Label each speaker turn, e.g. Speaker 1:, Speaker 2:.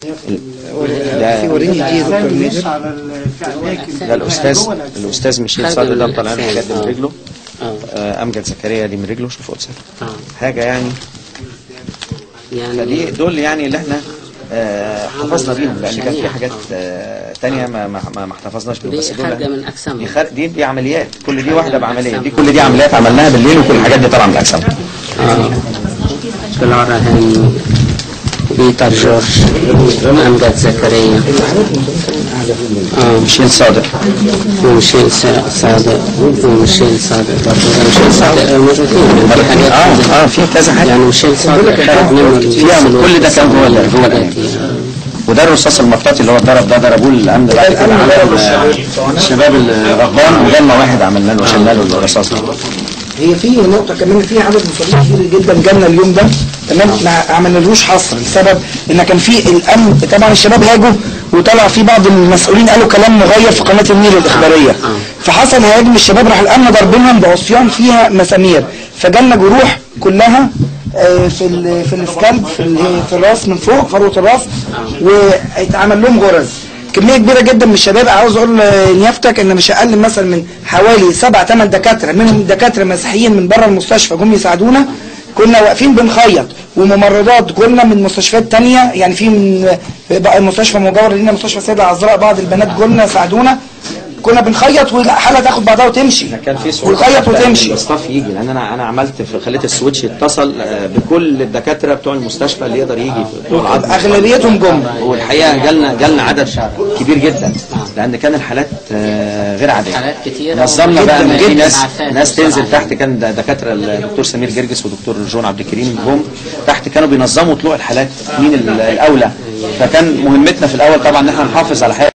Speaker 1: ده الاستاذ ميشيل صادق ده طالع له حاجات دي من رجله. امجد زكريا دي من رجله. شوفوا حاجه يعني فدي دول يعني اللي احنا حفظنا بيهم، لان كان في حاجات تانية ما احتفظناش بيهم. بس
Speaker 2: خارجه من اجسامهم.
Speaker 1: دي عمليات، كل دي واحده بعمليه، كل دي عمليات عملناها بالليل، وكل الحاجات دي طالعه من اجسامهم.
Speaker 2: بالعرهان بيتر جورج أمجد زكريا
Speaker 1: ميشيل صادق
Speaker 2: وميشيل صادق موجودين
Speaker 1: في كذا حاجه
Speaker 2: يعني. ميشيل صادق خارج منه
Speaker 1: كل ده كان جوه وده الرصاص المطاطي اللي هو اتضرب، ده ضربوه الامن بعد كده على الشباب الرهبان، وجالنا واحد عملنا له وشلنا له الرصاص ده.
Speaker 3: هي في نقطة كمان، في عدد مصابين كتير جدا جالنا اليوم ده، تمام، ما عملنالوش حصر لسبب ان كان في الامن طبعا الشباب هاجوا وطلع في بعض المسؤولين قالوا كلام مغير في قناة النيل الاخبارية، فحصل هاجم الشباب، راح الامن ضربينهم بعصيان فيها مسامير، فجالنا جروح كلها في السكالب في الراس من فوق، فروة الراس، واتعمل لهم غرز. كمية كبيرة جدا من الشباب، عاوز اقول نيافتك ان مش اقل مثلا من حوالي 7-8 دكاترة، منهم دكاترة مسيحيين من بره المستشفى جم يساعدونا. كنا واقفين بنخيط، وممرضات كنا من مستشفيات تانية، يعني في من مستشفى مجاور لنا مستشفى السيدة العذراء، بعض البنات جولنا ساعدونا، كنا بنخيط والحالة تاخد بعضها وتمشي،
Speaker 1: كان في
Speaker 3: ونخيط وتمشي.
Speaker 1: الاستاف يجي، لان انا عملت خليت السويتش يتصل بكل الدكاتره بتوع المستشفى اللي يقدر يجي بتوع العظم،
Speaker 3: اغلبيتهم جم.
Speaker 1: والحقيقه جالنا عدد كبير جدا، لان كان الحالات غير عاديه،
Speaker 2: حالات كتير.
Speaker 1: نظمنا بقى ان في ناس تنزل تحت، كان دكاتره الدكتور سمير جرجس ودكتور جون عبد الكريم جم تحت، كانوا بينظموا طلوع الحالات مين الاولى. فكان مهمتنا في الاول طبعا ان احنا نحافظ على حياه